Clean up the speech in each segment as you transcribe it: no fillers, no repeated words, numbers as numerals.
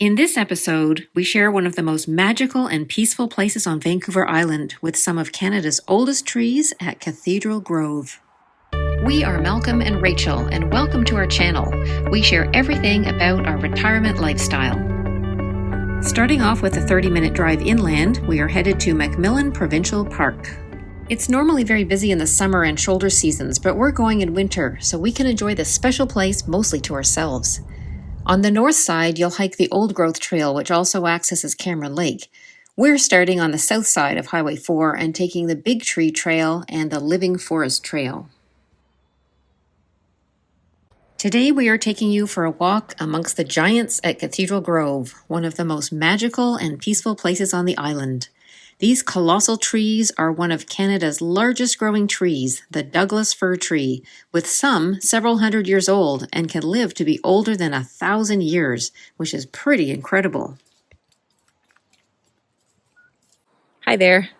In this episode, we share one of the most magical and peaceful places on Vancouver Island with some of Canada's oldest trees at Cathedral Grove. We are Malcolm and Rachel, and welcome to our channel. We share everything about our retirement lifestyle. Starting off with a 30-minute drive inland, we are headed to Macmillan Provincial Park. It's normally very busy in the summer and shoulder seasons, but we're going in winter, so we can enjoy this special place mostly to ourselves. On the north side, you'll hike the Old Growth Trail, which also accesses Cameron Lake. We're starting on the south side of Highway 4 and taking the Big Tree Trail and the Living Forest Trail. Today we are taking you for a walk amongst the giants at Cathedral Grove, one of the most magical and peaceful places on the island. These colossal trees are one of Canada's largest growing trees, the Douglas Fir tree, with some several hundred years old and can live to be older than 1,000 years, which is pretty incredible. Hi there.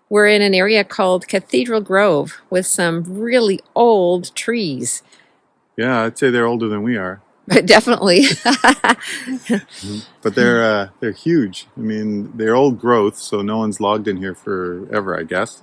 We're in an area called Cathedral Grove with some really old trees. Yeah, I'd say they're older than we are. Definitely. But they're huge. I mean, they're old growth, so no one's logged in here forever, I guess.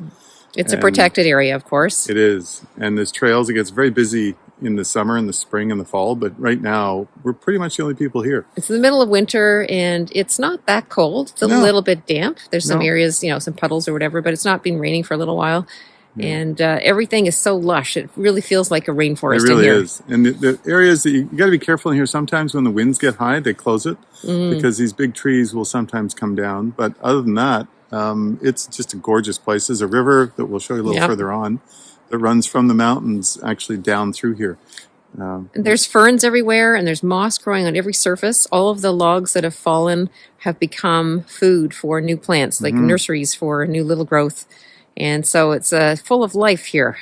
It's a protected area, of course. It is. And there's trails. It gets very busy in the summer, and the spring, and the fall. But right now, we're pretty much the only people here. It's the middle of winter, and it's not that cold. It's a little bit damp. There's some areas, some puddles or whatever, but it's not been raining for a little while. Yeah. And everything is so lush. It really feels like a rainforest in here. It really is. And the areas that you got to be careful in here. Sometimes when the winds get high, they close it because these big trees will sometimes come down. But other than that, it's just a gorgeous place. There's a river that we'll show you a little further on that runs from the mountains actually down through here. And there's ferns everywhere, and there's moss growing on every surface. All of the logs that have fallen have become food for new plants, like nurseries for new little growth. And so it's full of life here.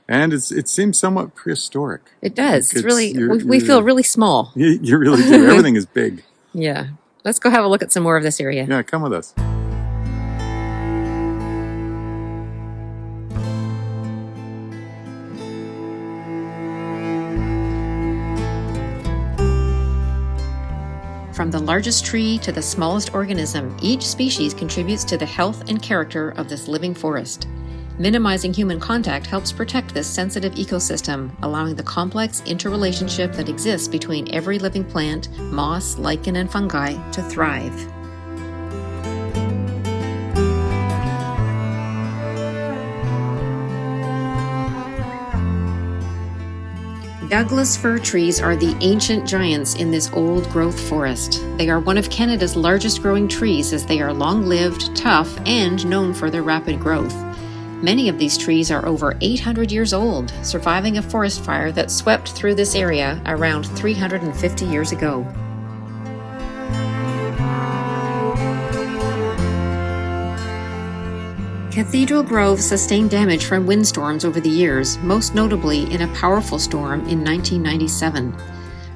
And it seems somewhat prehistoric. It does. It's really, we feel really small. You really do. Everything is big. Yeah. Let's go have a look at some more of this area. Yeah, come with us. From the largest tree to the smallest organism, each species contributes to the health and character of this living forest. Minimizing human contact helps protect this sensitive ecosystem, allowing the complex interrelationship that exists between every living plant, moss, lichen, and fungi to thrive. Douglas fir trees are the ancient giants in this old growth forest. They are one of Canada's largest growing trees as they are long-lived, tough, and known for their rapid growth. Many of these trees are over 800 years old, surviving a forest fire that swept through this area around 350 years ago. Cathedral Grove sustained damage from windstorms over the years, most notably in a powerful storm in 1997.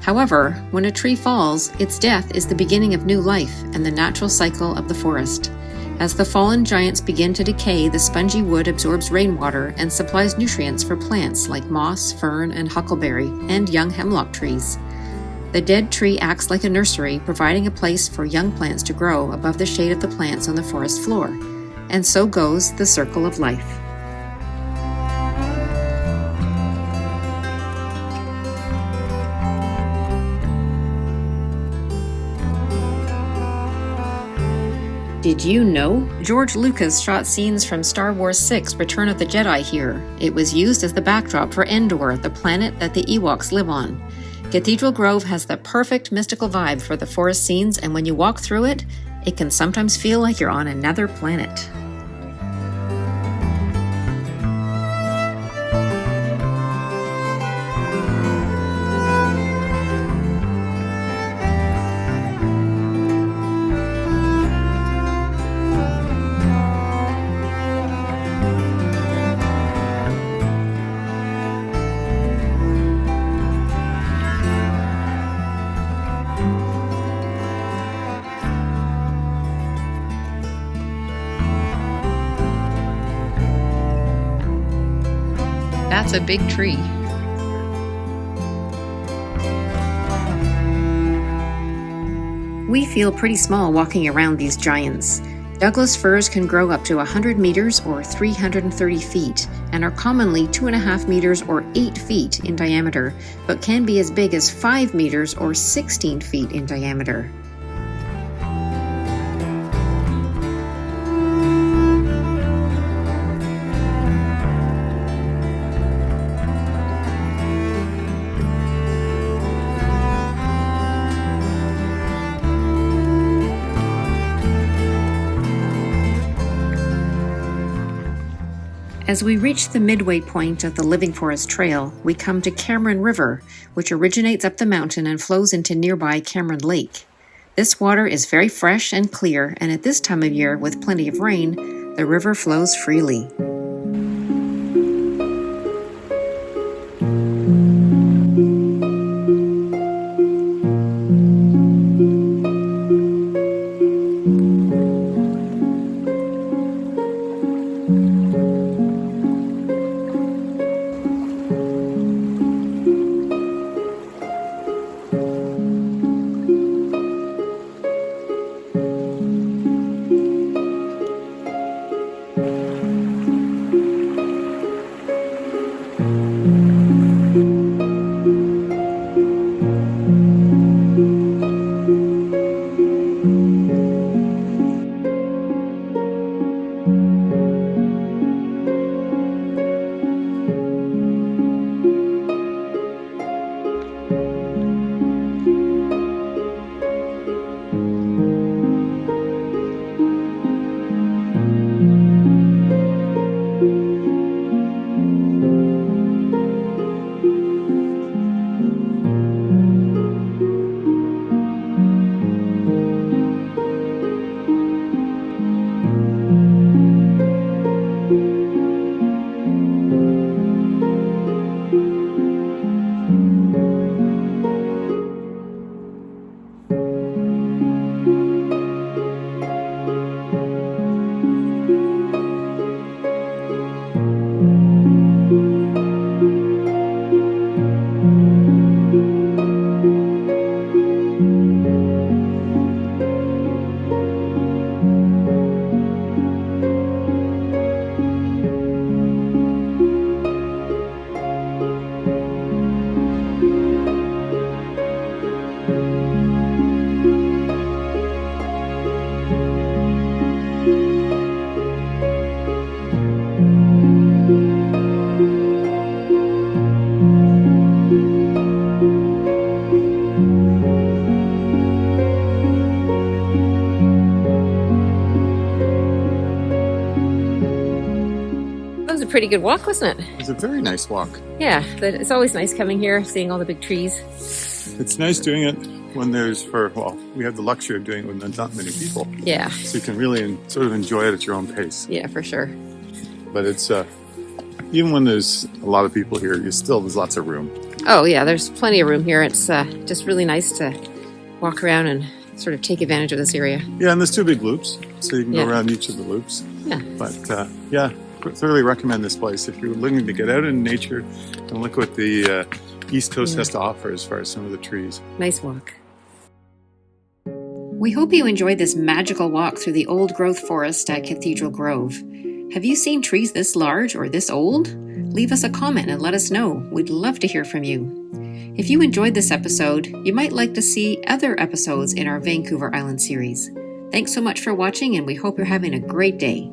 However, when a tree falls, its death is the beginning of new life and the natural cycle of the forest. As the fallen giants begin to decay, the spongy wood absorbs rainwater and supplies nutrients for plants like moss, fern, and huckleberry, and young hemlock trees. The dead tree acts like a nursery, providing a place for young plants to grow above the shade of the plants on the forest floor. And so goes the circle of life. Did you know? George Lucas shot scenes from Star Wars VI: Return of the Jedi here. It was used as the backdrop for Endor, the planet that the Ewoks live on. Cathedral Grove has the perfect mystical vibe for the forest scenes, and when you walk through it, it can sometimes feel like you're on another planet. That's a big tree. We feel pretty small walking around these giants. Douglas firs can grow up to 100 meters or 330 feet and are commonly 2.5 meters or 8 feet in diameter, but can be as big as 5 meters or 16 feet in diameter. As we reach the midway point of the Living Forest Trail, we come to Cameron River, which originates up the mountain and flows into nearby Cameron Lake. This water is very fresh and clear, and at this time of year, with plenty of rain, the river flows freely. Pretty good walk, wasn't it? It was a very nice walk. Yeah, but it's always nice coming here, seeing all the big trees. It's nice doing it when we have the luxury of doing it when there's not many people. Yeah. So you can really sort of enjoy it at your own pace. Yeah, for sure. But it's, even when there's a lot of people here, there's lots of room. Oh yeah, there's plenty of room here. It's just really nice to walk around and sort of take advantage of this area. Yeah, and there's 2 big loops, so you can go around each of the loops. Yeah. But thoroughly recommend this place if you're looking to get out in nature and look what the East Coast has to offer as far as some of the trees. Nice walk. We hope you enjoyed this magical walk through the old growth forest at Cathedral Grove. Have you seen trees this large or this old? Leave us a comment and let us know. We'd love to hear from you. If you enjoyed this episode, you might like to see other episodes in our Vancouver Island series. Thanks so much for watching, and we hope you're having a great day.